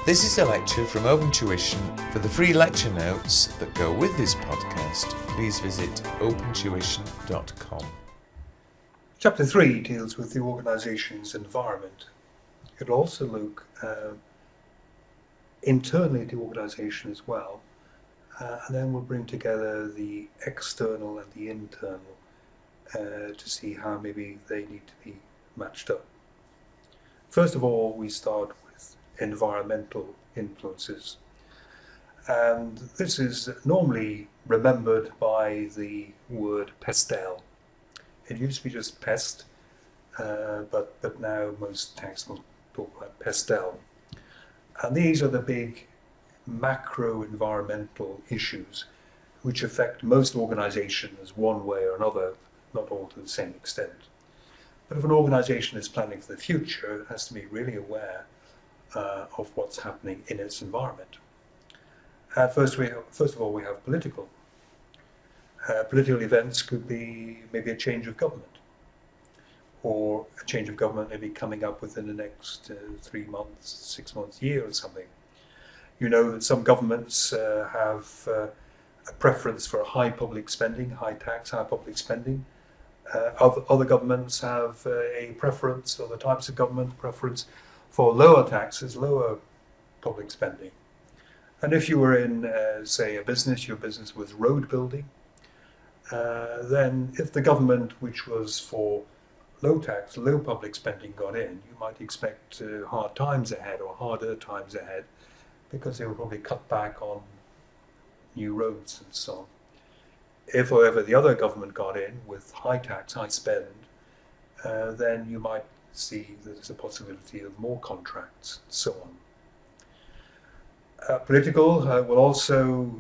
This is a lecture from Open Tuition. For the free lecture notes that go with this podcast, please visit opentuition.com. Chapter 3 deals with the organisation's environment. It'll also look internally at the organisation as well, and then we'll bring together the external and the internal to see how maybe they need to be matched up. First of all, we start with environmental influences, and this is normally remembered by the word pestel. It used to be just pest, but now most texts will talk about pestel. And these are the big macro environmental issues which affect most organizations one way or another, not all to the same extent. But if an organization is planning for the future, it has to be really aware of what's happening in its environment. First of all, we have political. Political events could be maybe a change of government, or a change of government maybe coming up within the next 3 months, 6 months, year or something. You know that some governments have a preference for high public spending, high tax, high public spending. Other governments have a preference, or the types of government preference, for lower taxes, lower public spending. And if you were in, say, your business was road building, then if the government, which was for low tax, low public spending, got in, you might expect hard times ahead, or harder times ahead, because they will probably cut back on new roads and so on. If, however, the other government got in with high tax, high spend, then you might see that there's a possibility of more contracts and so on. Political will also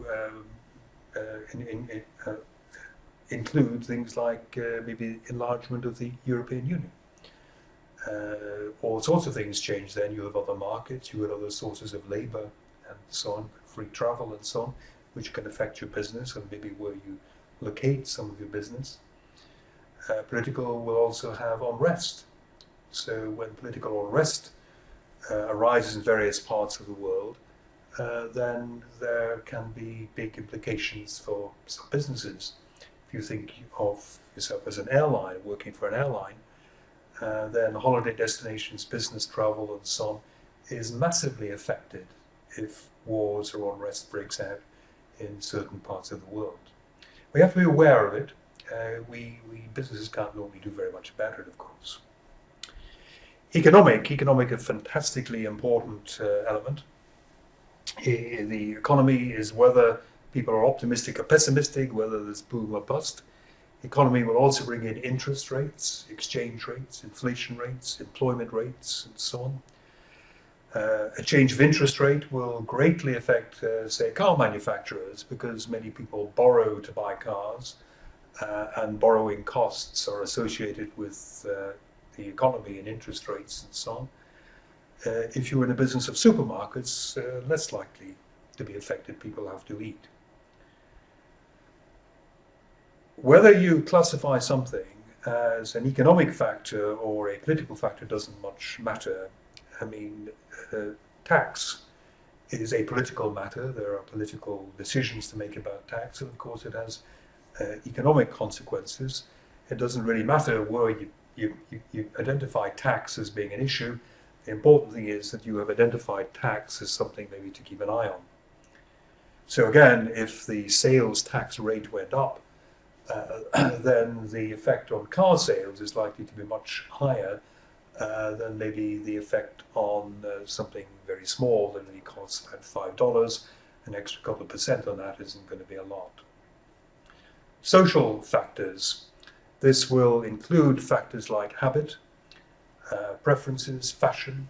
include things like maybe enlargement of the European Union. All sorts of things change then. You have other markets, you have other sources of labour and so on, free travel and so on, which can affect your business and maybe where you locate some of your business. Political will also have unrest. So when political unrest arises in various parts of the world, then there can be big implications for some businesses. If you think of yourself as an airline, working for an airline, then holiday destinations, business travel and so on is massively affected if wars or unrest breaks out in certain parts of the world. We have to be aware of it. Businesses can't normally do very much about it, of course. Economic, a fantastically important element. The economy is whether people are optimistic or pessimistic, whether there's boom or bust. Economy will also bring in interest rates, exchange rates, inflation rates, employment rates, and so on. A change of interest rate will greatly affect, say, car manufacturers, because many people borrow to buy cars, and borrowing costs are associated with the economy and interest rates and so on. If you're in a business of supermarkets, less likely to be affected. People have to eat. Whether you classify something as an economic factor or a political factor doesn't much matter. I mean, tax is a political matter. There are political decisions to make about tax, and of course it has economic consequences. It doesn't really matter where you identify tax as being an issue. The important thing is that you have identified tax as something maybe to keep an eye on. So again, if the sales tax rate went up, then the effect on car sales is likely to be much higher than maybe the effect on something very small that only costs about $5. An extra couple of percent on that isn't going to be a lot. Social factors. This will include factors like habit, preferences, fashion.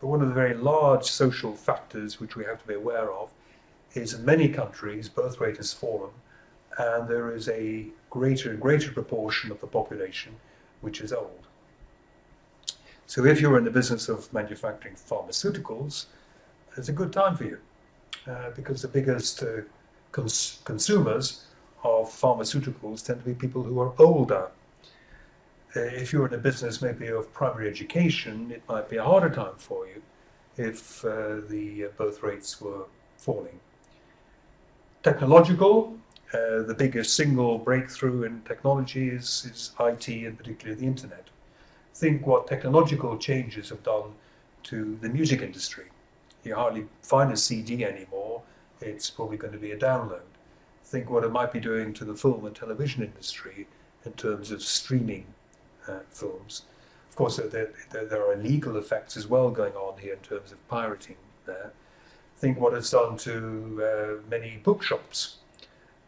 But one of the very large social factors which we have to be aware of is in many countries birth rate has fallen, and there is a greater and greater proportion of the population which is old. So if you're in the business of manufacturing pharmaceuticals, it's a good time for you, because the biggest consumers of pharmaceuticals tend to be people who are older. If you're in a business maybe of primary education, it might be a harder time for you, if the birth rates were falling. Technological, the biggest single breakthrough in technology is IT, and particularly the internet. Think what technological changes have done to the music industry. You hardly find a CD anymore, it's probably going to be a download. Think what it might be doing to the film and television industry in terms of streaming films. Of course, there are legal effects as well going on here in terms of pirating there. Think what it's done to many bookshops.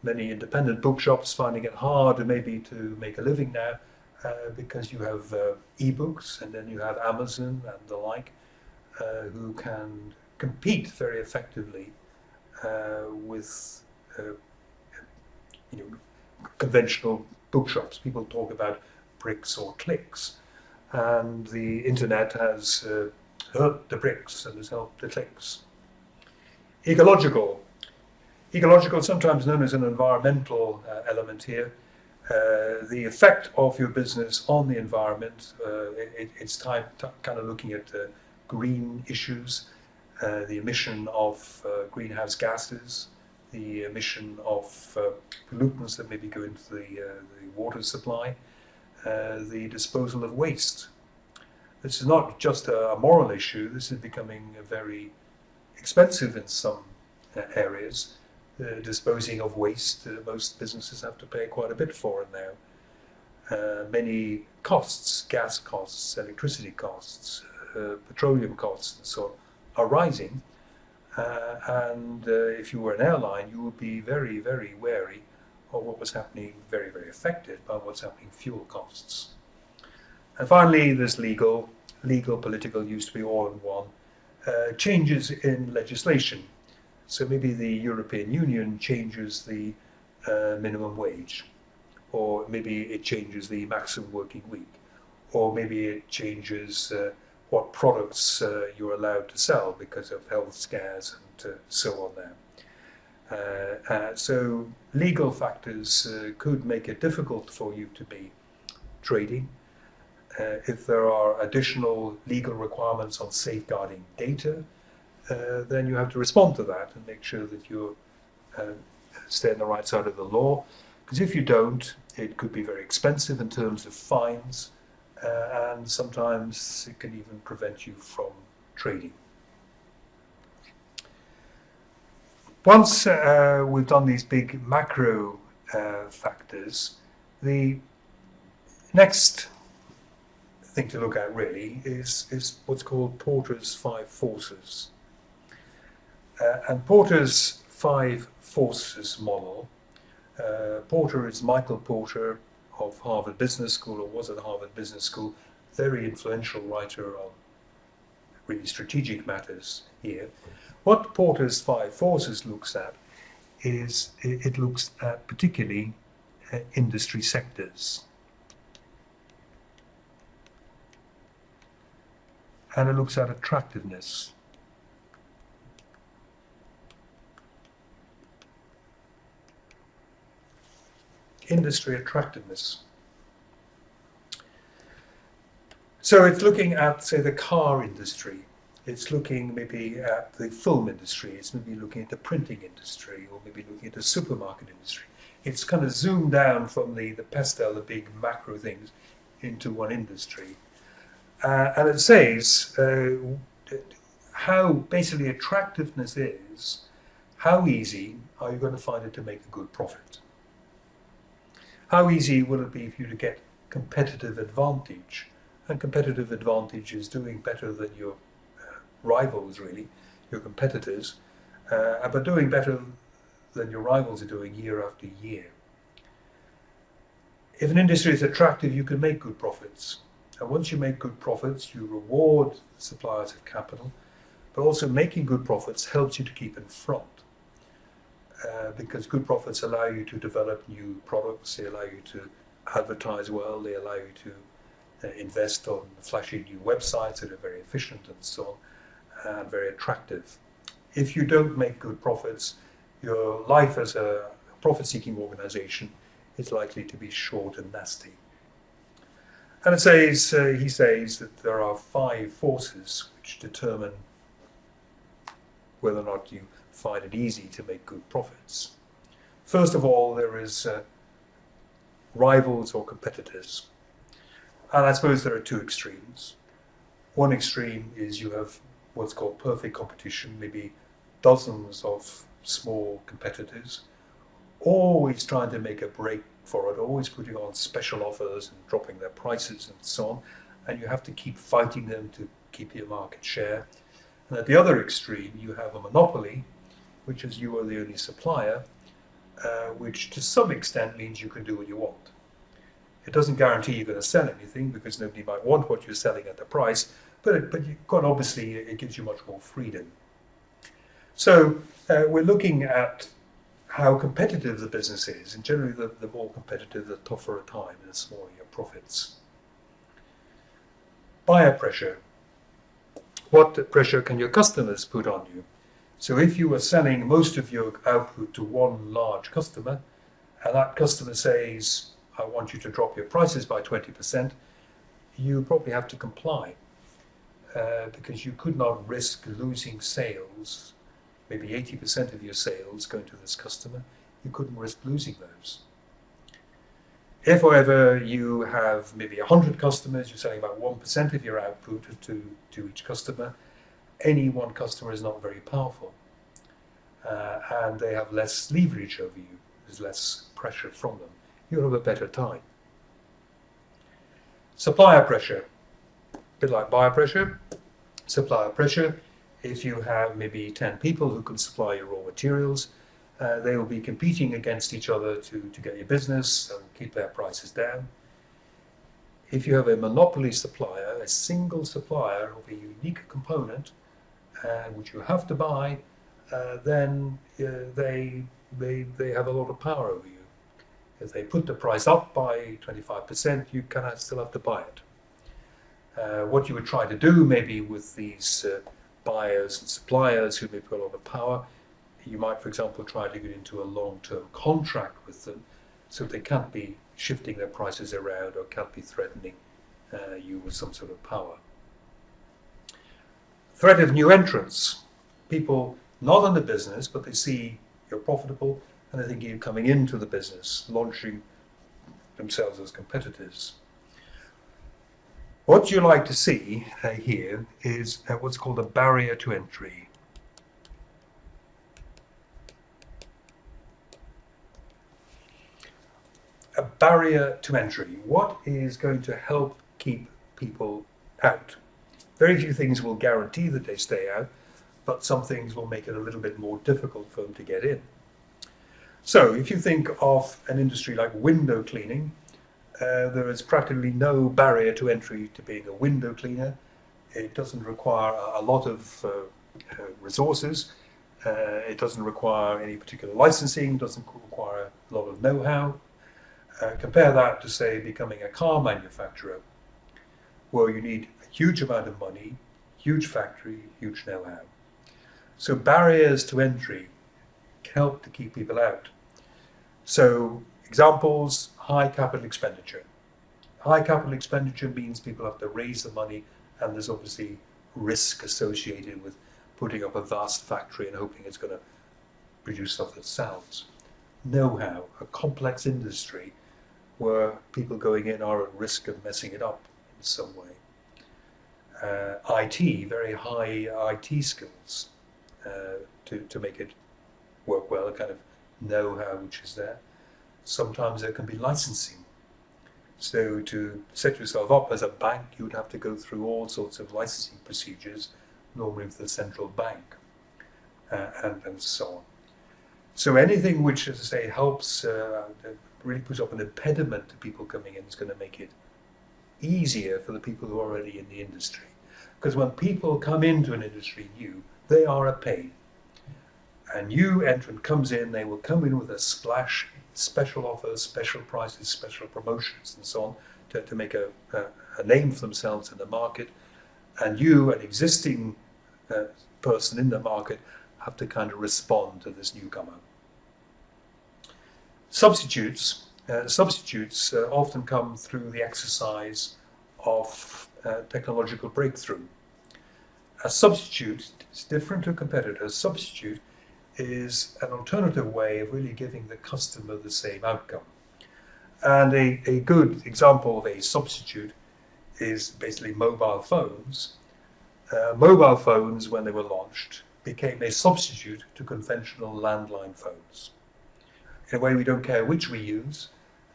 Many independent bookshops finding it hard maybe to make a living now because you have e-books, and then you have Amazon and the like who can compete very effectively with conventional bookshops. People talk about bricks or clicks, and the internet has hurt the bricks and has helped the clicks. Ecological, sometimes known as an environmental element here. The effect of your business on the environment, it's time kind of looking at green issues, the emission of greenhouse gases, the emission of pollutants that maybe go into the water supply, the disposal of waste. This is not just a moral issue, this is becoming very expensive in some areas. Disposing of waste, most businesses have to pay quite a bit for it now. Many costs, gas costs, electricity costs, petroleum costs and so on, are rising. And if you were an airline, you would be very, very wary of what was happening, very, very affected by what's happening fuel costs. And finally, there's legal. Legal, political used to be all in one. Changes in legislation. So maybe the European Union changes the minimum wage, or maybe it changes the maximum working week, or maybe it changes what products you're allowed to sell because of health scares and so on there. So legal factors could make it difficult for you to be trading. If there are additional legal requirements on safeguarding data, then you have to respond to that and make sure that you stay on the right side of the law. Because if you don't, it could be very expensive in terms of fines, and sometimes it can even prevent you from trading. Once we've done these big macro factors, the next thing to look at really is what's called Porter's 5 forces. And Porter's 5 forces model, Porter is Michael Porter of Harvard Business School, or was at Harvard Business School, very influential writer on really strategic matters here. What Porter's 5 forces looks at is it looks at particularly industry sectors. And it looks at attractiveness. Industry attractiveness. So it's looking at, say, the car industry. It's looking maybe at the film industry. It's maybe looking at the printing industry, or maybe looking at the supermarket industry. It's kind of zoomed down from the pastel, the big macro things, into one industry. And it says how basically attractiveness is, how easy are you going to find it to make a good profit? How easy will it be for you to get competitive advantage? And competitive advantage is doing better than your rivals, really, your competitors, but doing better than your rivals are doing year after year. If an industry is attractive, you can make good profits. And once you make good profits, you reward suppliers of capital, but also making good profits helps you to keep in front. Because good profits allow you to develop new products, they allow you to advertise well, they allow you to invest on flashy new websites that are very efficient and so on, and very attractive. If you don't make good profits, your life as a profit-seeking organization is likely to be short and nasty. And it says, he says that there are 5 forces which determine whether or not you find it easy to make good profits. First of all, there is rivals or competitors. And I suppose there are two extremes. One extreme is you have what's called perfect competition, maybe dozens of small competitors, always trying to make a break for it, always putting on special offers and dropping their prices and so on. And you have to keep fighting them to keep your market share. And at the other extreme, you have a monopoly, which is you are the only supplier, which to some extent means you can do what you want. It doesn't guarantee you're going to sell anything because nobody might want what you're selling at the price, but quite obviously it gives you much more freedom. So we're looking at how competitive the business is, and generally the more competitive, the tougher a time, and the smaller your profits. Buyer pressure. What pressure can your customers put on you? So if you are selling most of your output to one large customer, and that customer says, I want you to drop your prices by 20%, you probably have to comply because you could not risk losing sales, maybe 80% of your sales going to this customer. You couldn't risk losing those. If, however, you have maybe 100 customers, you're selling about 1% of your output to each customer, any one customer is not very powerful. And they have less leverage over you. There's less pressure from them. You'll have a better time. Supplier pressure. A bit like buyer pressure. Supplier pressure. If you have maybe 10 people who can supply your raw materials, they will be competing against each other to get your business and keep their prices down. If you have a monopoly supplier, a single supplier of a unique component, which you have to buy, then they have a lot of power over you. If they put the price up by 25%, you still have to buy it. What you would try to do maybe with these buyers and suppliers who maybe got a lot of power, you might, for example, try to get into a long-term contract with them so they can't be shifting their prices around or can't be threatening you with some sort of power. Threat of new entrants. People not in the business, but they see you're profitable and they think you're coming into the business, launching themselves as competitors. What you like to see here is what's called a barrier to entry. A barrier to entry. What is going to help keep people out? Very few things will guarantee that they stay out, but some things will make it a little bit more difficult for them to get in. So if you think of an industry like window cleaning, there is practically no barrier to entry to being a window cleaner. It doesn't require a lot of resources. It doesn't require any particular licensing, doesn't require a lot of know-how. Compare that to, say, becoming a car manufacturer, where you need a huge amount of money, huge factory, huge know-how. So barriers to entry help to keep people out. So examples, high capital expenditure. High capital expenditure means people have to raise the money, and there's obviously risk associated with putting up a vast factory and hoping it's going to produce stuff that sells. Know-how, a complex industry where people going in are at risk of messing it up in some way. IT, very high IT skills to make it work well, a kind of know-how which is there. Sometimes there can be licensing. So to set yourself up as a bank, you would have to go through all sorts of licensing procedures, normally with the central bank, and so on. So anything which, as I say, helps, really puts up an impediment to people coming in is going to make it easier for the people who are already in the industry. Because when people come into an industry new, they are a pain. A new entrant comes in, they will come in with a splash, special offers, special prices, special promotions and so on to make a name for themselves in the market. And you, an existing person in the market, have to kind of respond to this newcomer. Substitutes often come through the exercise of technological breakthrough. A substitute is different to a competitor. A substitute is an alternative way of really giving the customer the same outcome. And a good example of a substitute is basically mobile phones. Mobile phones, when they were launched, became a substitute to conventional landline phones. In a way, we don't care which we use.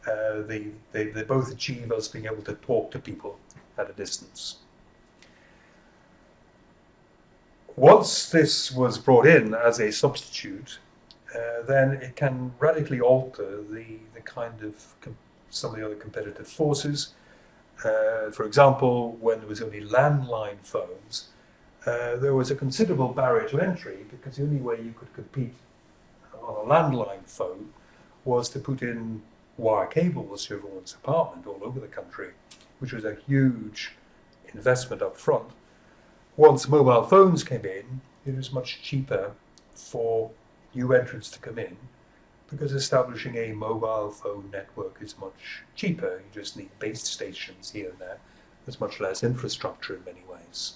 They both achieve us being able to talk to people at a distance. Once this was brought in as a substitute, then it can radically alter the kind of some of the other competitive forces. For example, when there was only landline phones, there was a considerable barrier to entry, because the only way you could compete on a landline phone was to put in wire cables to everyone's apartment all over the country, which was a huge investment up front. Once mobile phones came in, it was much cheaper for new entrants to come in, because establishing a mobile phone network is much cheaper. You just need base stations here and there. There's much less infrastructure in many ways.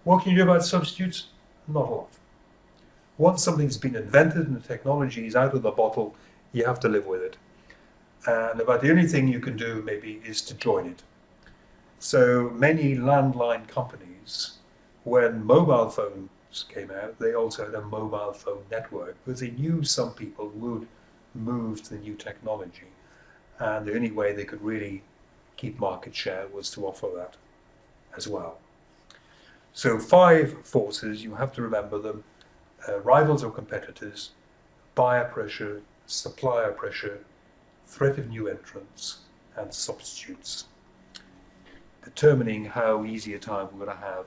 What can you do about substitutes? Not a lot. Once something's been invented and the technology is out of the bottle, you have to live with it. And about the only thing you can do maybe is to join it. So many landline companies, when mobile phones came out, they also had a mobile phone network, because they knew some people would move to the new technology. And the only way they could really keep market share was to offer that as well. So 5 forces, you have to remember them: rivals or competitors, buyer pressure, supplier pressure, threat of new entrants, and substitutes, determining how easy a time we're going to have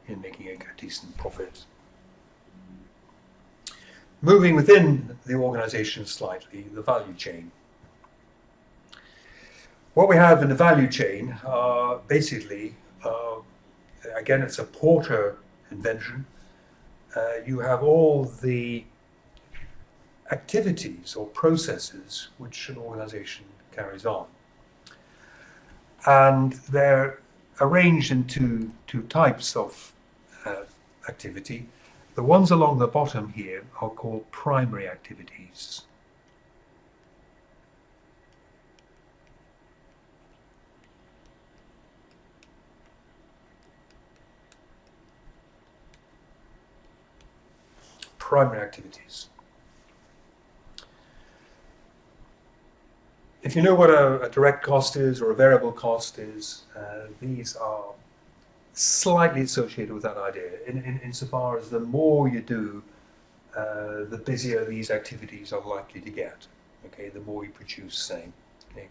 in making a decent profit. Moving within the organization slightly, the value chain. What we have in the value chain are basically, again, it's a Porter invention. You have all the activities or processes which an organization carries on. And they're arranged into two types of activity. The ones along the bottom here are called primary activities. Primary activities. If you know what a direct cost is or a variable cost is, these are slightly associated with that idea, insofar as the more you do, the busier these activities are likely to get. Okay, the more you produce, say. Okay,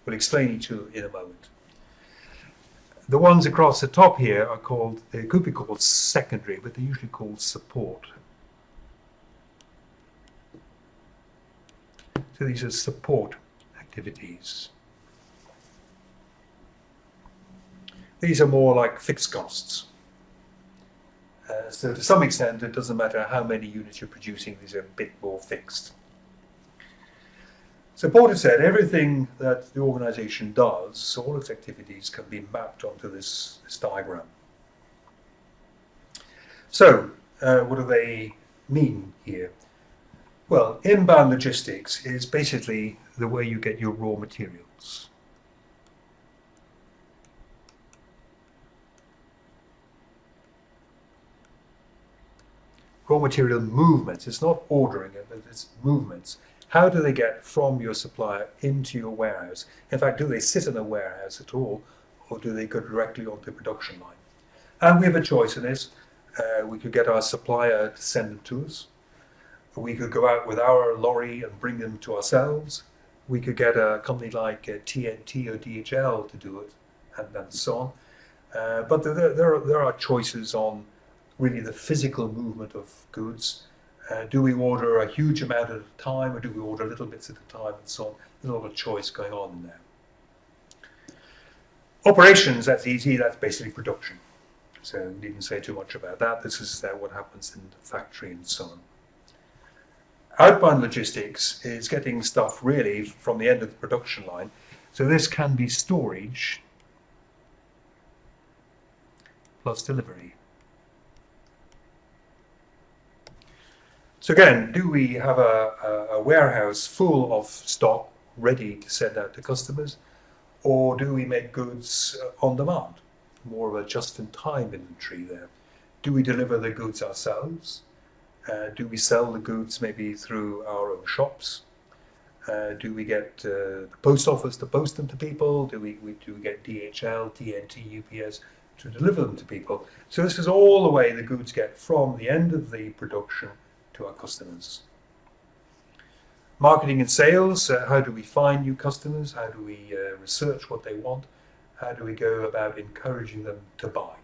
we'll explain each in a moment. The ones across the top here are called, they could be called secondary, but they're usually called support. So these are support activities. These are more like fixed costs. So to some extent, it doesn't matter how many units you're producing, these are a bit more fixed. So Porter said everything that the organization does, all its activities, can be mapped onto this diagram. So what do they mean here? Well, inbound logistics is basically the way you get your raw materials. Raw material movements, it's not ordering it, but it's movements. How do they get from your supplier into your warehouse? In fact, do they sit in a warehouse at all, or do they go directly onto the production line? And we have a choice in this. We could get our supplier to send them to us. We could go out with our lorry and bring them to ourselves. We could get a company like TNT or DHL to do it, and so on. But there are choices on really the physical movement of goods. Do we order a huge amount at a time, or do we order little bits at a time, and so on? There's a lot of choice going on in there. Operations, that's easy, that's basically production. So we needn't say too much about that. This is what happens in the factory and so on. Outbound logistics is getting stuff really from the end of the production line. So this can be storage plus delivery. So again, do we have a warehouse full of stock ready to send out to customers, or do we make goods on demand? More of a just-in-time inventory there. Do we deliver the goods ourselves? Do we sell the goods maybe through our own shops? Do we get the post office to post them to people? Do we get DHL, TNT, UPS to deliver them to people? So this is all the way the goods get from the end of the production to our customers. Marketing and sales, how do we find new customers? How do we research what they want? How do we go about encouraging them to buy?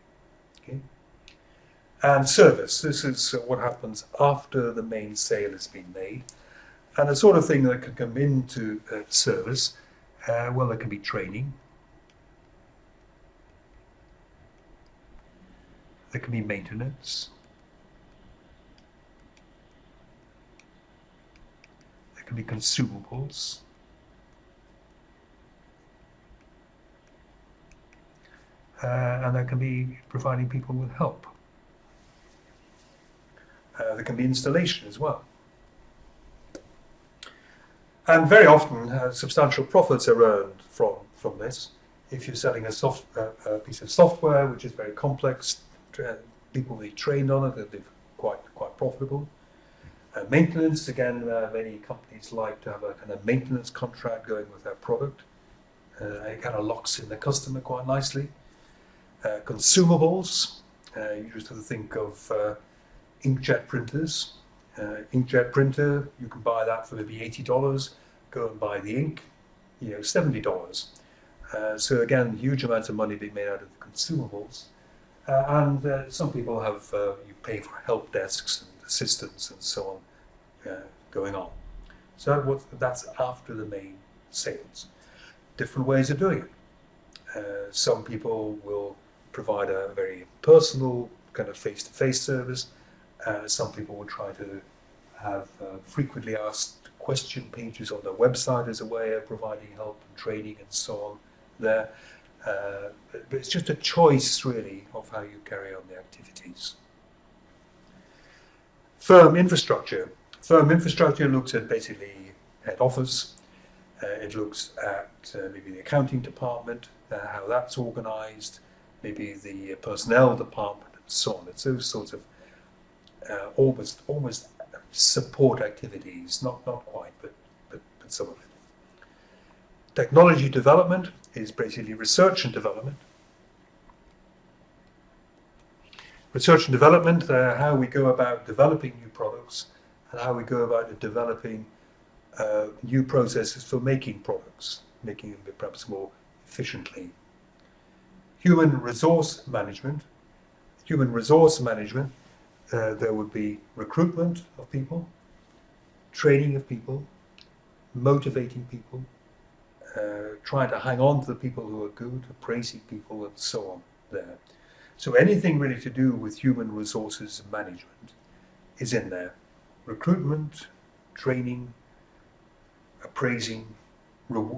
Okay. And service, this is what happens after the main sale has been made. And the sort of thing that can come into service, well, there can be training. There can be maintenance. There can be consumables. And there can be providing people with help. There can be installation as well. And very often, substantial profits are earned from this. If you're selling a piece of software which is very complex, people will be trained on it, they're quite profitable. Maintenance, again, many companies like to have a kind of maintenance contract going with their product. It kind of locks in the customer quite nicely. Consumables, you just have to think of inkjet printers. Inkjet printer, you can buy that for maybe $80. Go and buy the ink, $70. So again, huge amounts of money being made out of the consumables. And some people have, you pay for help desks and assistants and so on going on. So that's after the main sales. Different ways of doing it. Some people will provide a very personal kind of face-to-face service. Some people will try to have frequently asked question pages on their website as a way of providing help and training and so on there. But it's just a choice, really, of how you carry on the activities. Firm infrastructure. Firm infrastructure looks at basically head office. It looks at maybe the accounting department, how that's organized, maybe the personnel department, and so on. It's those sorts of almost support activities, not quite, but some of it. Technology development is basically research and development. Research and development, how we go about developing new products and how we go about developing new processes for making products, making them perhaps more efficiently. Human resource management. Human resource management, there would be recruitment of people, training of people, motivating people, trying to hang on to the people who are good, appraising people, and so on there. So anything really to do with human resources management is in there. Recruitment, training, appraising,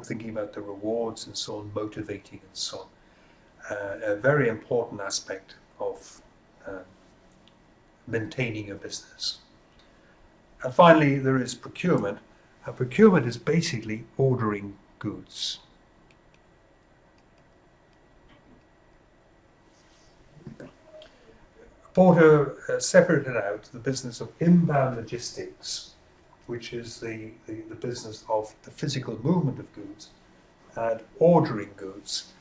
thinking about the rewards and so on, motivating and so on. A very important aspect of maintaining a business. And finally, there is procurement. And procurement is basically ordering goods. Porter separated out the business of inbound logistics, which is the business of the physical movement of goods, and ordering goods,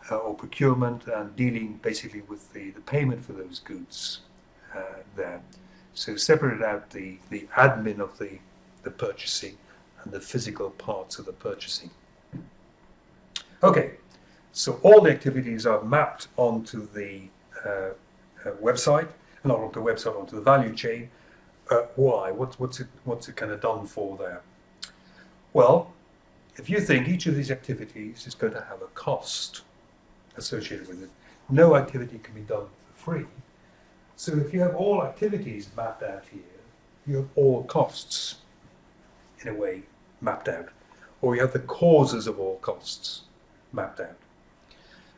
or procurement, and dealing basically with the payment for those goods there. So separated out the admin of the purchasing and the physical parts of the purchasing. Okay, so all the activities are mapped onto the website, not onto the website, onto the value chain. Why? What's it kind of done for there? Well, if you think each of these activities is going to have a cost associated with it, no activity can be done for free. So if you have all activities mapped out here, you have all costs, in a way, mapped out. Or you have the causes of all costs mapped out.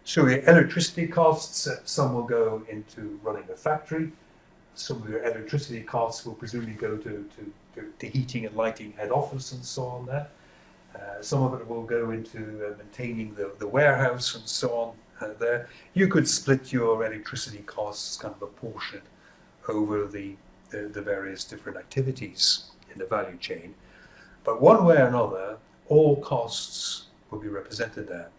So your electricity costs, some will go into running a factory, Some of your electricity costs will presumably go to heating and lighting head office and so on there. Some of it will go into maintaining the warehouse and so on there. You could split your electricity costs kind of apportioned over the various different activities in the value chain. But one way or another, all costs will be represented there.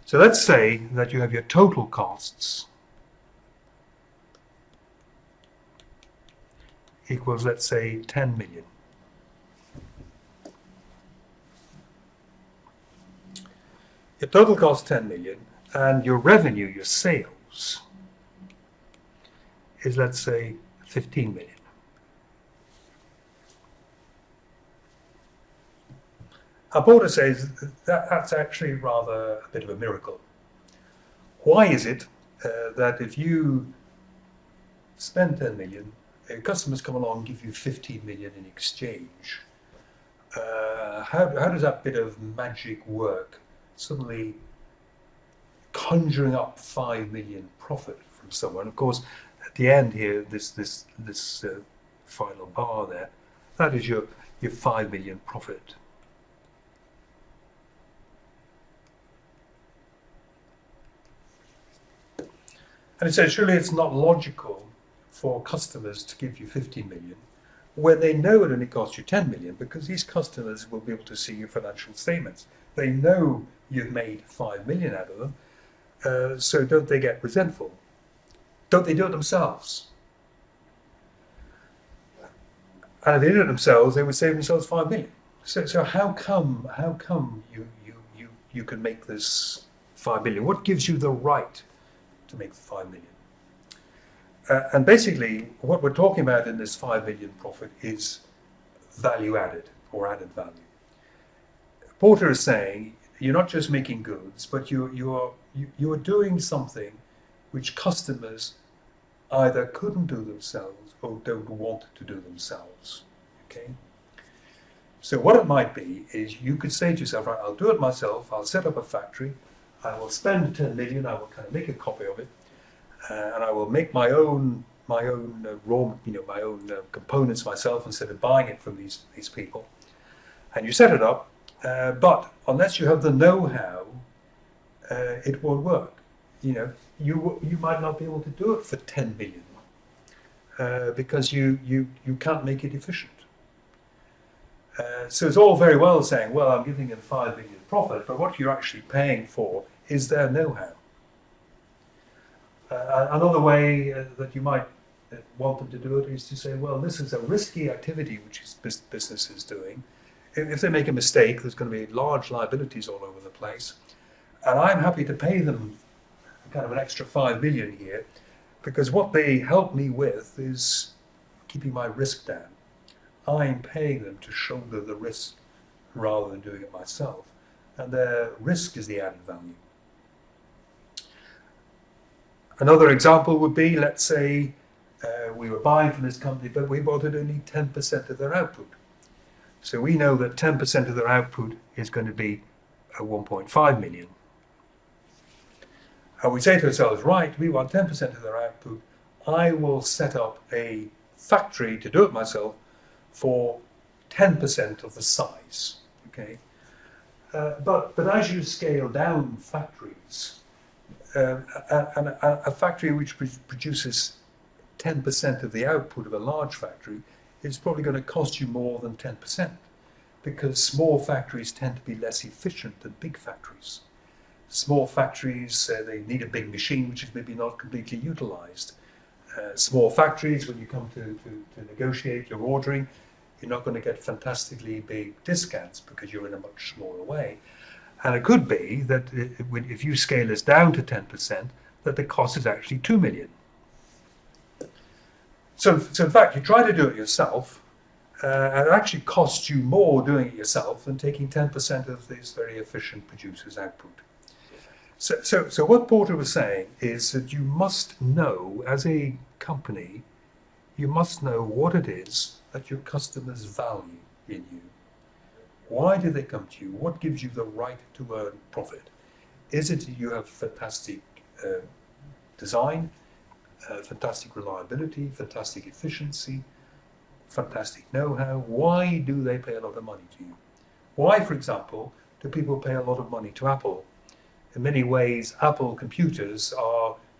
So let's say that you have your total costs equals, let's say, 10 million. Your total cost 10 million, and your revenue, your sales, is, let's say, 15 million. Our Porter says that's actually rather a bit of a miracle. Why is it that if you spend 10 million, customers come along and give you 15 million in exchange? How does that bit of magic work? Suddenly conjuring up 5 million profit from someone. Of course, at the end here, this final bar there, that is your 5 million profit. And it says, surely it's not logical for customers to give you 15 million when they know it only costs you 10 million, because these customers will be able to see your financial statements. They know you've made 5 million out of them, so don't they get resentful? Don't they do it themselves? And if they did it themselves, they would save themselves 5 million. So how come you can make this 5 million? What gives you the right to make the 5 million? And basically, what we're talking about in this 5 million profit is value added, or added value. Porter is saying you're not just making goods, but you are doing something which customers either couldn't do themselves or don't want to do themselves. Okay. So what it might be is you could say to yourself, right, I'll do it myself. I'll set up a factory. I will spend 10 million. I will kind of make a copy of it. And I will make my own raw, my own components myself instead of buying it from these people. And you set it up, but unless you have the know-how, it won't work. You might not be able to do it for 10 million because you can't make it efficient. So it's all very well saying, well, I'm giving them 5 million profit, but what you're actually paying for is their know-how. Another way that you might want them to do it is to say, well, this is a risky activity which business is doing. If they make a mistake, there's going to be large liabilities all over the place. And I'm happy to pay them kind of an extra 5 million here, because what they help me with is keeping my risk down. I'm paying them to shoulder the risk rather than doing it myself. And their risk is the added value. Another example would be, let's say we were buying from this company, but we wanted only 10% of their output. So we know that 10% of their output is going to be 1.5 million. And we say to ourselves, right, we want 10% of their output. I will set up a factory to do it myself for 10% of the size. Okay, but as you scale down factories, a factory which produces 10% of the output of a large factory is probably going to cost you more than 10%, because small factories tend to be less efficient than big factories. Small factories, they need a big machine which is maybe not completely utilized. Small factories, when you come to negotiate your ordering, you're not going to get fantastically big discounts because you're in a much smaller way. And it could be that if you scale this down to 10%, that the cost is actually 2 million. So in fact, you try to do it yourself, and it actually costs you more doing it yourself than taking 10% of this very efficient producer's output. So what Porter was saying is that you must know, as a company, you must know what it is that your customers value in you. Why do they come to you? What gives you the right to earn profit? Is it you have fantastic design? fantastic reliability, fantastic efficiency, fantastic know-how. Why do they pay a lot of money to you? Why, for example, do people pay a lot of money to Apple? In many ways, Apple computers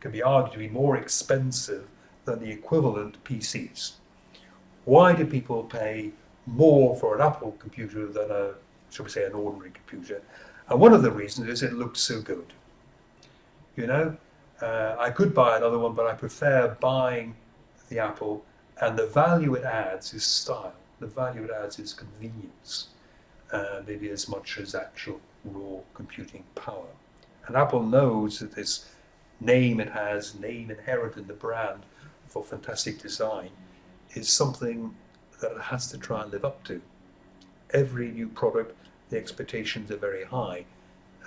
can be argued to be more expensive than the equivalent PCs. Why do people pay more for an Apple computer than shall we say, an ordinary computer? And one of the reasons is it looks so good. You know, I could buy another one, but I prefer buying the Apple, and the value it adds is style. The value it adds is convenience, maybe as much as actual raw computing power. And Apple knows that this name it has, name inherent in the brand for fantastic design, is something that it has to try and live up to. Every new product, the expectations are very high,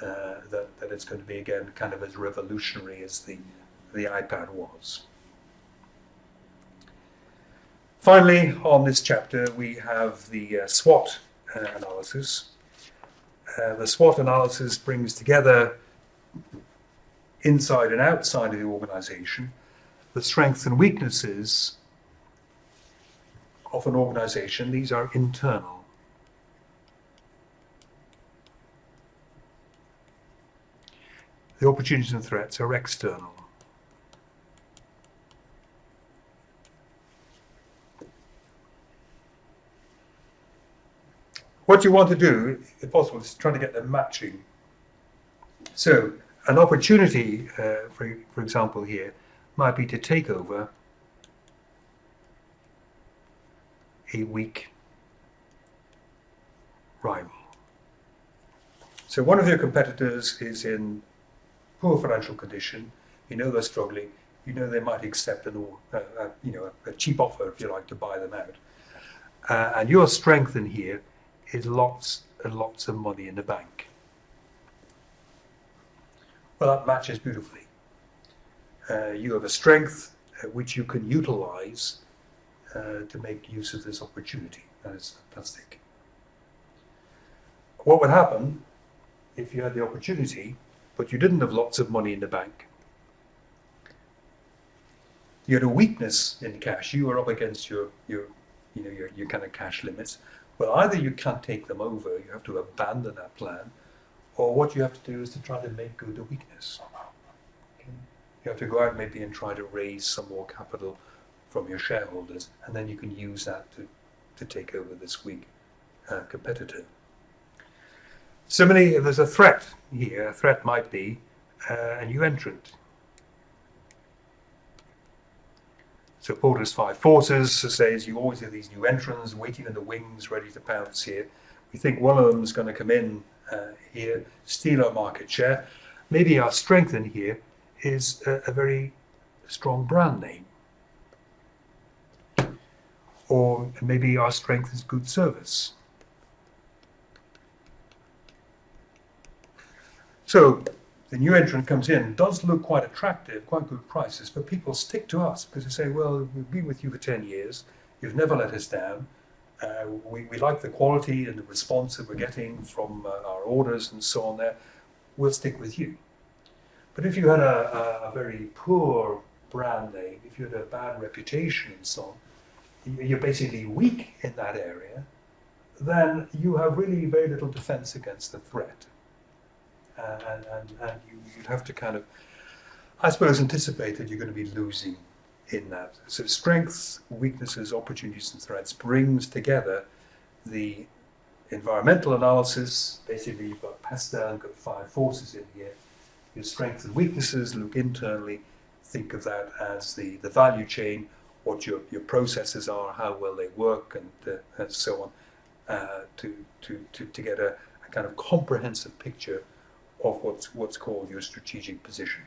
that it's going to be, again, kind of as revolutionary as the iPad was. Finally, on this chapter, we have the SWOT analysis. The SWOT analysis brings together, inside and outside of the organization, the strengths and weaknesses of an organization. These are internal. The opportunities and threats are external. What you want to do, if possible, is try to get them matching. So, an opportunity, for example here, might be to take over a weak rival. So one of your competitors is in poor financial condition. You know they're struggling. You know they might accept a cheap offer, if you like, to buy them out. And your strength in here is lots and lots of money in the bank. Well, that matches beautifully. You have a strength which you can utilize to make use of this opportunity. That is fantastic. What would happen if you had the opportunity, but you didn't have lots of money in the bank? You had a weakness in cash. You were up against your kind of cash limits. Well, either you can't take them over, you have to abandon that plan, or what you have to do is to try to make good the weakness. Okay? You have to go out maybe and try to raise some more capital from your shareholders, and then you can use that to take over this weak competitor. Similarly, if there's a threat here, a threat might be a new entrant. So Porter's five forces says you always have these new entrants waiting in the wings, ready to pounce here. We think one of them is going to come in here, steal our market share. Maybe our strength in here is a very strong brand name. Or maybe our strength is good service. So the new entrant comes in, does look quite attractive, quite good prices, but people stick to us because they say, well, we've been with you for 10 years, you've never let us down, we like the quality and the response that we're getting from our orders and so on there, we'll stick with you. But if you had a very poor brand name, if you had a bad reputation and so on, you're basically weak in that area, then you have really very little defense against the threat. And you'd have to kind of, I suppose, anticipate that you're going to be losing in that. So strengths, weaknesses, opportunities and threats brings together the environmental analysis. Basically, you've got Pastel, you've got five forces in here. Your strengths and weaknesses, look internally, think of that as the value chain, what your processes are, how well they work, and so on, to get a kind of comprehensive picture of what's called your strategic position.